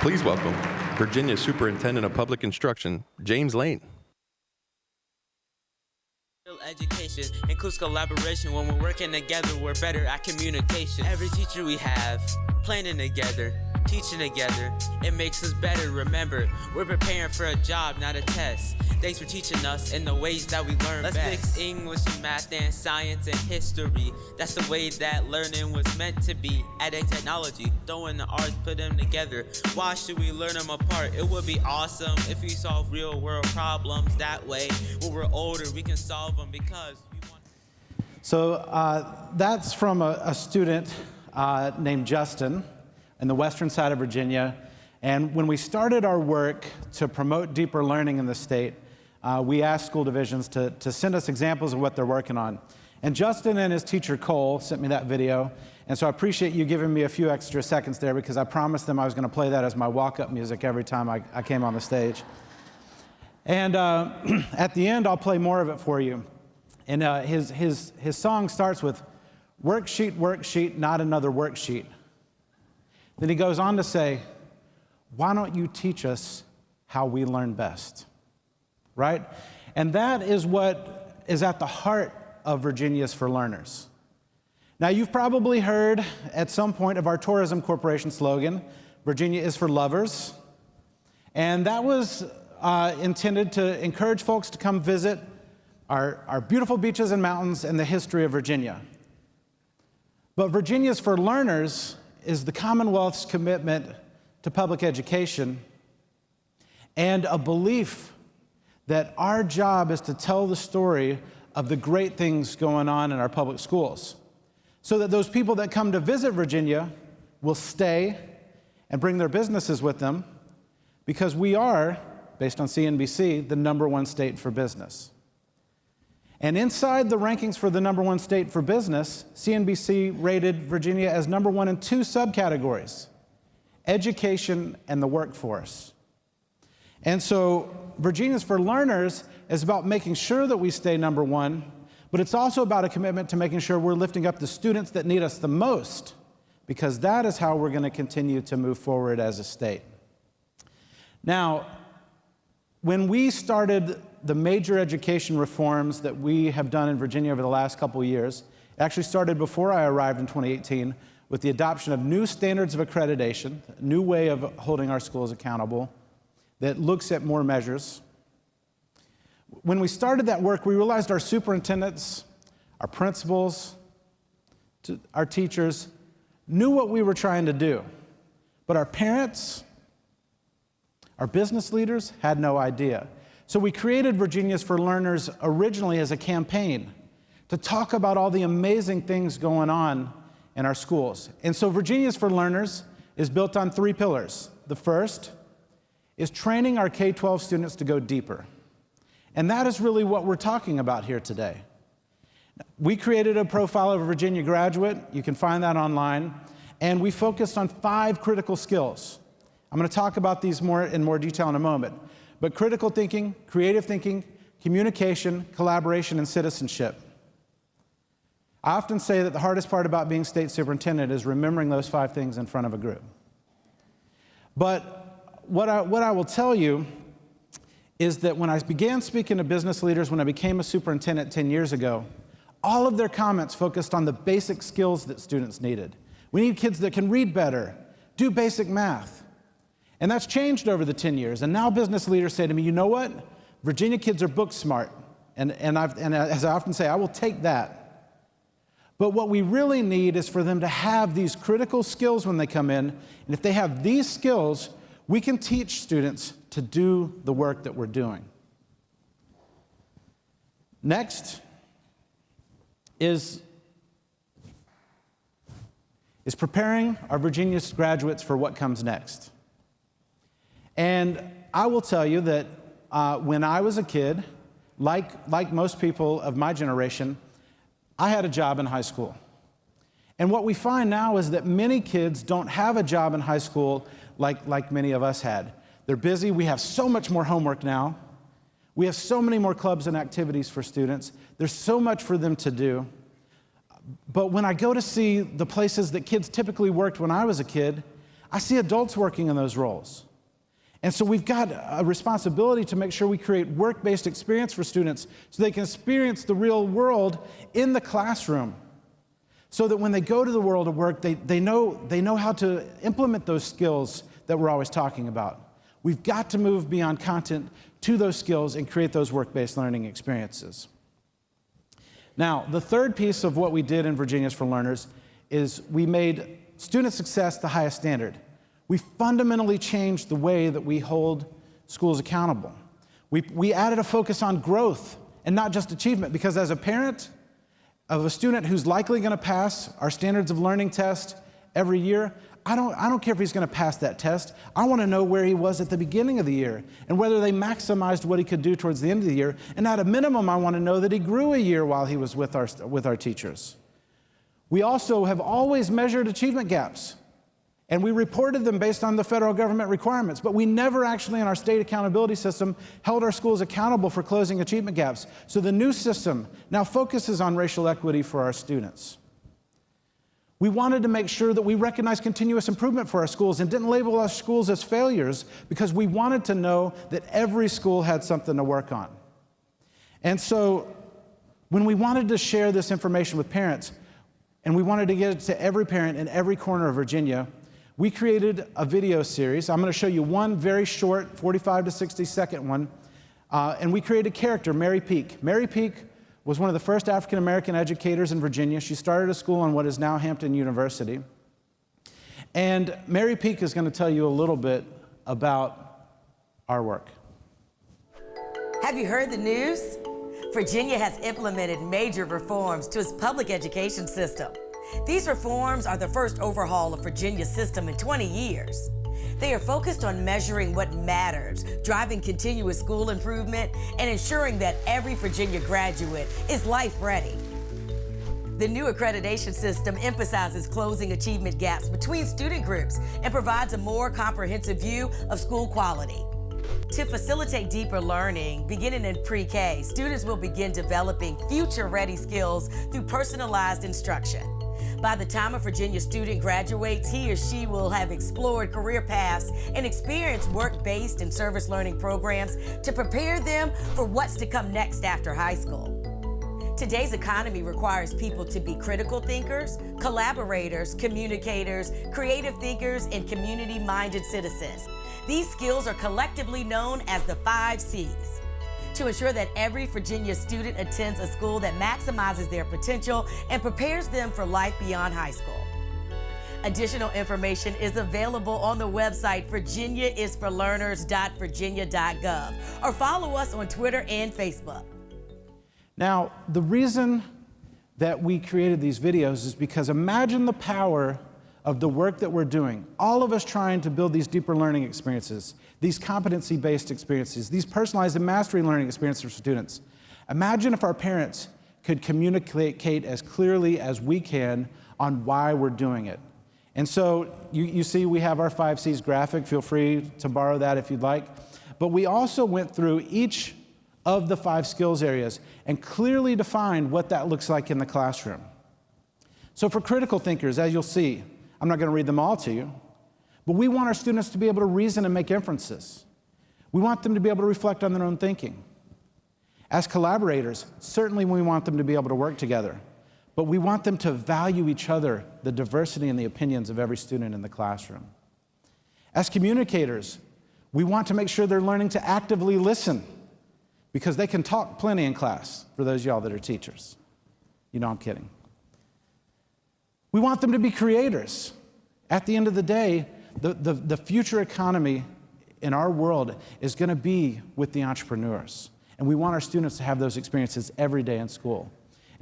Please welcome Virginia Superintendent of Public Instruction, James Lane. Education includes collaboration. When we're working together, we're better at communication. Every teacher we have, planning together, teaching together, it makes us better. Remember, we're preparing for a job, not a test. Thanks for teaching us in the ways that we learn best. Let's mix English and math and science and history. That's the way that learning was meant to be. Adding technology, throwing the arts, put them together. Why should we learn them apart? It would be awesome if we solve real world problems that way. When we're older, we can solve them because we want. So that's from a student named Justin in the western side of Virginia. And when we started our work to promote deeper learning in the state, we asked school divisions to send us examples of what they're working on. And Justin and his teacher, Cole, sent me that video. And so I appreciate you giving me a few extra seconds there, because I promised them I was going to play that as my walk-up music every time I came on the stage. And at the end, I'll play more of it for you. And his song starts with, "Worksheet, worksheet, not another worksheet." Then he goes on to say, "Why don't you teach us how we learn best?" Right? And that is what is at the heart of Virginia's for Learners. Now, you've probably heard at some point of our Tourism Corporation slogan, "Virginia is for lovers." And that was intended to encourage folks to come visit our beautiful beaches and mountains and the history of Virginia. But Virginia's for Learners is the Commonwealth's commitment to public education and a belief that our job is to tell the story of the great things going on in our public schools, so that those people that come to visit Virginia will stay and bring their businesses with them, because we are, based on CNBC, the #1 state for business. And inside the rankings for the #1 state for business, CNBC rated Virginia as #1 in 2 subcategories: education and the workforce. And so Virginia's for Learners is about making sure that we stay #1, but it's also about a commitment to making sure we're lifting up the students that need us the most, because that is how we're going to continue to move forward as a state. Now, when we started the major education reforms that we have done in Virginia over the last couple of years, it actually started before I arrived in 2018 with the adoption of new standards of accreditation, a new way of holding our schools accountable that looks at more measures. When we started that work, we realized our superintendents, our principals, our teachers knew what we were trying to do, but our parents, our business leaders had no idea. So we created Virginia's for Learners originally as a campaign to talk about all the amazing things going on in our schools. And so Virginia's for Learners is built on 3 pillars. The first is training our K-12 students to go deeper. And that is really what we're talking about here today. We created a profile of a Virginia graduate. You can find that online. And we focused on 5 critical skills. I'm going to talk about these in more detail in a moment. But critical thinking, creative thinking, communication, collaboration, and citizenship. I often say that the hardest part about being state superintendent is remembering those 5 things in front of a group. But what I will tell you is that when I began speaking to business leaders, when I became a superintendent 10 years ago, all of their comments focused on the basic skills that students needed. We need kids that can read better, do basic math. And that's changed over the 10 years. And now business leaders say to me, "You know what? Virginia kids are book smart." And as I often say, I will take that. But what we really need is for them to have these critical skills when they come in. And if they have these skills, we can teach students to do the work that we're doing. Next is preparing our Virginia graduates for what comes next. And I will tell you that when I was a kid, like most people of my generation, I had a job in high school. And what we find now is that many kids don't have a job in high school like many of us had. They're busy. We have so much more homework now. We have so many more clubs and activities for students. There's so much for them to do. But when I go to see the places that kids typically worked when I was a kid, I see adults working in those roles. And so we've got a responsibility to make sure we create work-based experience for students so they can experience the real world in the classroom, so that when they go to the world of work, they know how to implement those skills that we're always talking about. We've got to move beyond content to those skills and create those work-based learning experiences. Now, the third piece of what we did in Virginia's for Learners is we made student success the highest standard. We fundamentally changed the way that we hold schools accountable. We added a focus on growth and not just achievement, because as a parent of a student who's likely going to pass our standards of learning test every year, I don't care if he's going to pass that test. I want to know where he was at the beginning of the year and whether they maximized what he could do towards the end of the year. And at a minimum, I want to know that he grew a year while he was with our teachers. We also have always measured achievement gaps, and we reported them based on the federal government requirements, but we never actually in our state accountability system held our schools accountable for closing achievement gaps. So the new system now focuses on racial equity for our students. We wanted to make sure that we recognized continuous improvement for our schools and didn't label our schools as failures, because we wanted to know that every school had something to work on. And so when we wanted to share this information with parents, and we wanted to get it to every parent in every corner of Virginia, we created a video series. I'm going to show you one very short, 45 to 60-second one. And we created a character, Mary Peak. Mary Peak was one of the first African-American educators in Virginia. She started a school on what is now Hampton University. And Mary Peak is going to tell you a little bit about our work. Have you heard the news? Virginia has implemented major reforms to its public education system. These reforms are the first overhaul of Virginia's system in 20 years. They are focused on measuring what matters, driving continuous school improvement, and ensuring that every Virginia graduate is life ready. The new accreditation system emphasizes closing achievement gaps between student groups and provides a more comprehensive view of school quality. To facilitate deeper learning, beginning in pre-K, students will begin developing future-ready skills through personalized instruction. By the time a Virginia student graduates, he or she will have explored career paths and experienced work-based and service learning programs to prepare them for what's to come next after high school. Today's economy requires people to be critical thinkers, collaborators, communicators, creative thinkers, and community-minded citizens. These skills are collectively known as the 5 C's. To ensure that every Virginia student attends a school that maximizes their potential and prepares them for life beyond high school. Additional information is available on the website virginiaisforlearners.virginia.gov, or follow us on Twitter and Facebook. Now, the reason that we created these videos is because imagine the power of the work that we're doing, all of us trying to build these deeper learning experiences, these competency-based experiences, these personalized and mastery learning experiences for students. Imagine if our parents could communicate as clearly as we can on why we're doing it. And so you see we have our 5 C's graphic. Feel free to borrow that if you'd like. But we also went through each of the 5 skills areas and clearly defined what that looks like in the classroom. So for critical thinkers, as you'll see, I'm not going to read them all to you, but we want our students to be able to reason and make inferences. We want them to be able to reflect on their own thinking. As collaborators, certainly we want them to be able to work together, but we want them to value each other, the diversity and the opinions of every student in the classroom. As communicators, we want to make sure they're learning to actively listen, because they can talk plenty in class, for those of y'all that are teachers. You know I'm kidding. We want them to be creators. At the end of the day, the future economy in our world is going to be with the entrepreneurs. And we want our students to have those experiences every day in school.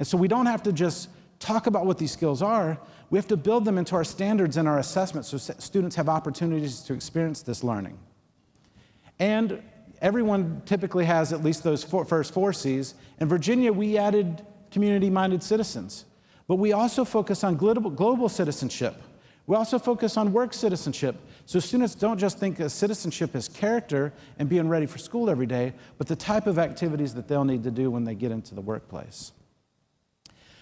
And so we don't have to just talk about what these skills are. We have to build them into our standards and our assessments so students have opportunities to experience this learning. And everyone typically has at least those first 4 C's. In Virginia, we added community-minded citizens. But we also focus on global citizenship. We also focus on work citizenship. So students don't just think of citizenship as character and being ready for school every day, but the type of activities that they'll need to do when they get into the workplace.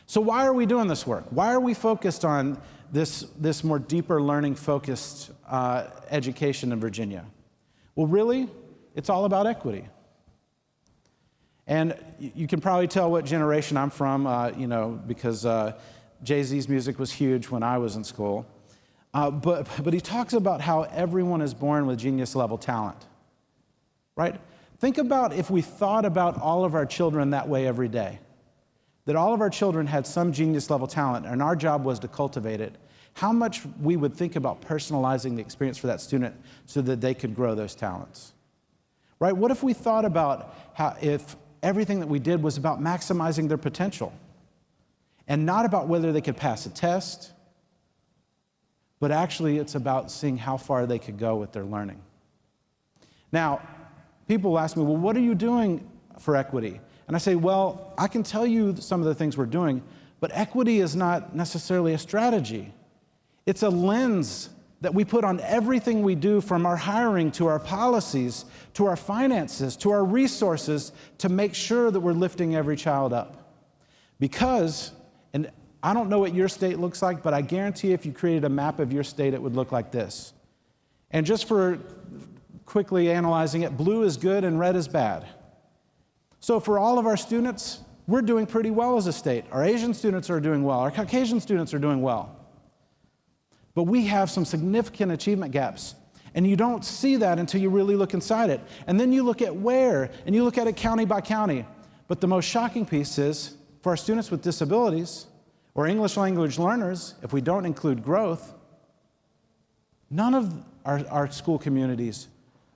So why are we doing this work? Why are we focused on this more deeper learning focused education in Virginia? Well, really, it's all about equity. And you can probably tell what generation I'm from, because Jay-Z's music was huge when I was in school. But he talks about how everyone is born with genius level talent, right? Think about if we thought about all of our children that way every day, that all of our children had some genius level talent and our job was to cultivate it, how much we would think about personalizing the experience for that student so that they could grow those talents, right? What if we thought about how if everything that we did was about maximizing their potential and not about whether they could pass a test, but actually it's about seeing how far they could go with their learning. Now, people ask me, well, what are you doing for equity? And I say, well, I can tell you some of the things we're doing, but equity is not necessarily a strategy. It's a lens that we put on everything we do, from our hiring to our policies, to our finances, to our resources, to make sure that we're lifting every child up. Because, and I don't know what your state looks like, but I guarantee if you created a map of your state, it would look like this. And just for quickly analyzing it, blue is good and red is bad. So for all of our students, we're doing pretty well as a state. Our Asian students are doing well. Our Caucasian students are doing well. But we have some significant achievement gaps. And you don't see that until you really look inside it. And then you look at where, and you look at it county by county. But the most shocking piece is, for our students with disabilities, or English language learners, if we don't include growth, none of our school communities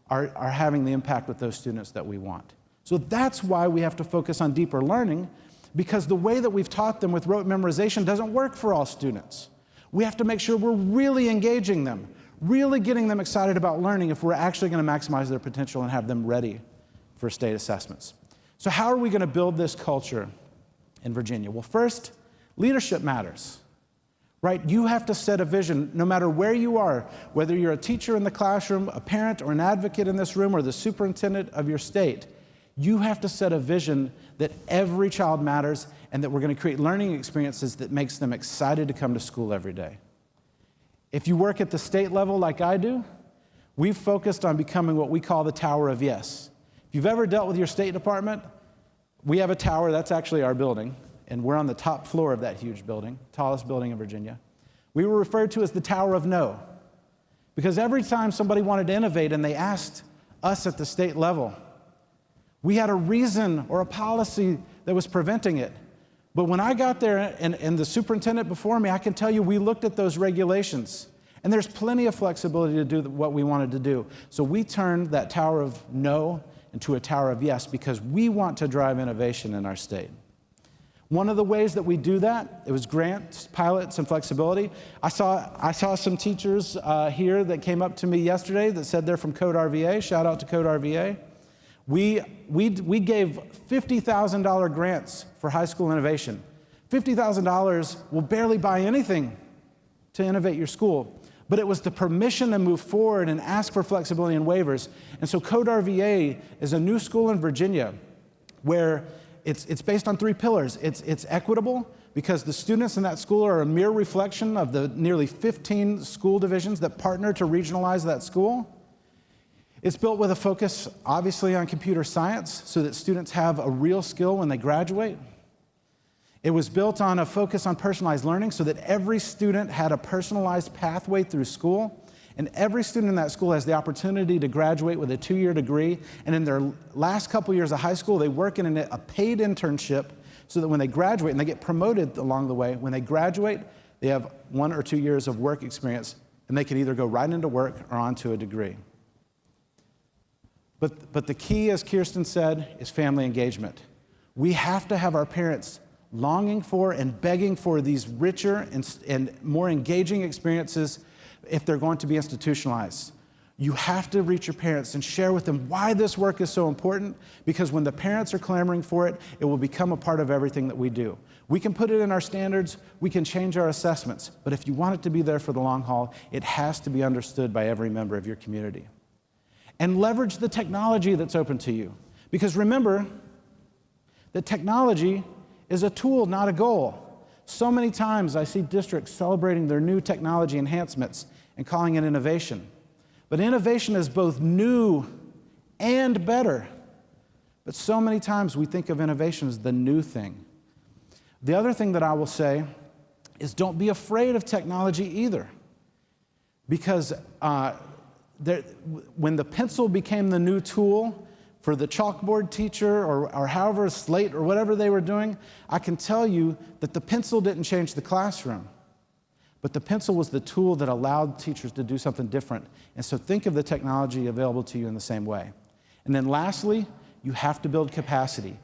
are having the impact with those students that we want. So that's why we have to focus on deeper learning, because the way that we've taught them with rote memorization doesn't work for all students. We have to make sure we're really engaging them, really getting them excited about learning if we're actually going to maximize their potential and have them ready for state assessments. So how are we going to build this culture in Virginia? Well, first, leadership matters, right? You have to set a vision no matter where you are, whether you're a teacher in the classroom, a parent, or an advocate in this room, or the superintendent of your state. You have to set a vision that every child matters and that we're going to create learning experiences that makes them excited to come to school every day. If you work at the state level like I do, we've focused on becoming what we call the Tower of Yes. If you've ever dealt with your state department, we have a tower, that's actually our building, and we're on the top floor of that huge building, tallest building in Virginia. We were referred to as the Tower of No, because every time somebody wanted to innovate and they asked us at the state level, we had a reason or a policy that was preventing it. But when I got there and the superintendent before me, I can tell you we looked at those regulations, and there's plenty of flexibility to do what we wanted to do. So we turned that Tower of No into a Tower of Yes, because we want to drive innovation in our state. One of the ways that we do that, it was grants, pilots, and flexibility. I saw some teachers here that came up to me yesterday that said they're from Code RVA. Shout out to Code RVA. We gave $50,000 grants for high school innovation. $50,000 will barely buy anything to innovate your school, but it was the permission to move forward and ask for flexibility and waivers. And so Code RVA is a new school in Virginia where it's based on 3 pillars. It's equitable, because the students in that school are a mere reflection of the nearly 15 school divisions that partner to regionalize that school. It's built with a focus, obviously, on computer science so that students have a real skill when they graduate. It was built on a focus on personalized learning so that every student had a personalized pathway through school, and every student in that school has the opportunity to graduate with a 2-year degree, and in their last couple years of high school, they work in a paid internship so that when they graduate, and they get promoted along the way, when they graduate, they have 1 or 2 years of work experience, and they can either go right into work or onto a degree. But the key, as Kirsten said, is family engagement. We have to have our parents longing for and begging for these richer and more engaging experiences if they're going to be institutionalized. You have to reach your parents and share with them why this work is so important, because when the parents are clamoring for it, it will become a part of everything that we do. We can put it in our standards, we can change our assessments, but if you want it to be there for the long haul, it has to be understood by every member of your community. And leverage the technology that's open to you. Because remember that technology is a tool, not a goal. So many times I see districts celebrating their new technology enhancements and calling it innovation. But innovation is both new and better. But so many times we think of innovation as the new thing. The other thing that I will say is don't be afraid of technology either. Because when the pencil became the new tool for the chalkboard teacher or however, slate or whatever they were doing, I can tell you that the pencil didn't change the classroom. But the pencil was the tool that allowed teachers to do something different. And so think of the technology available to you in the same way. And then lastly, you have to build capacity.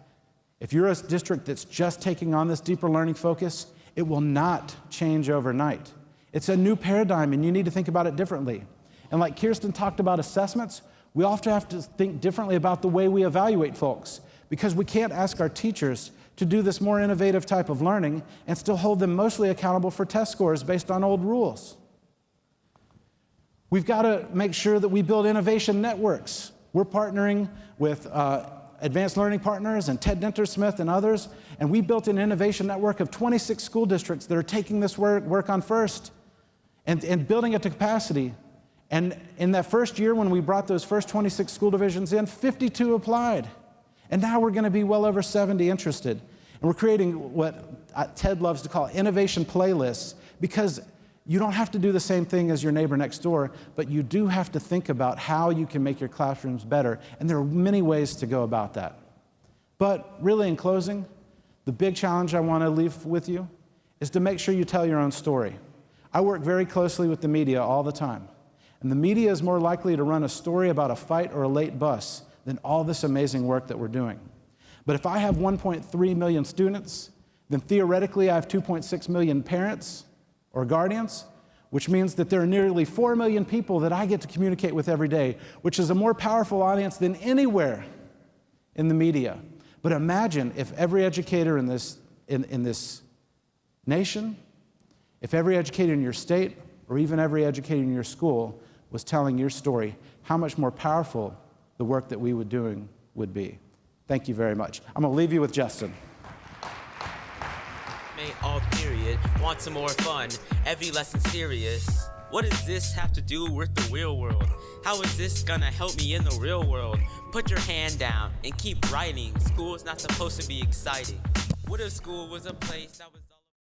If you're a district that's just taking on this deeper learning focus, it will not change overnight. It's a new paradigm, and you need to think about it differently. And like Kirsten talked about assessments, we often have to think differently about the way we evaluate folks, because we can't ask our teachers to do this more innovative type of learning and still hold them mostly accountable for test scores based on old rules. We've got to make sure that we build innovation networks. We're partnering with Advanced Learning Partners and Ted Dintersmith and others, and we built an innovation network of 26 school districts that are taking this work on first and building it to capacity. And in that first year, when we brought those first 26 school divisions in, 52 applied. And now we're going to be well over 70 interested. And we're creating what Ted loves to call innovation playlists, because you don't have to do the same thing as your neighbor next door, but you do have to think about how you can make your classrooms better. And there are many ways to go about that. But really, in closing, the big challenge I want to leave with you is to make sure you tell your own story. I work very closely with the media all the time. And the media is more likely to run a story about a fight or a late bus than all this amazing work that we're doing. But if I have 1.3 million students, then theoretically I have 2.6 million parents or guardians, which means that there are nearly 4 million people that I get to communicate with every day, which is a more powerful audience than anywhere in the media. But imagine if every educator in this nation, if every educator in your state, or even every educator in your school was telling your story, how much more powerful the work that we were doing would be. Thank you very much. I'm going to leave you with Justin. May all period want some more fun, every lesson serious. What does this have to do with the real world? How is this gonna help me in the real world? Put your hand down and keep writing. School's not supposed to be exciting. What if school was a place that was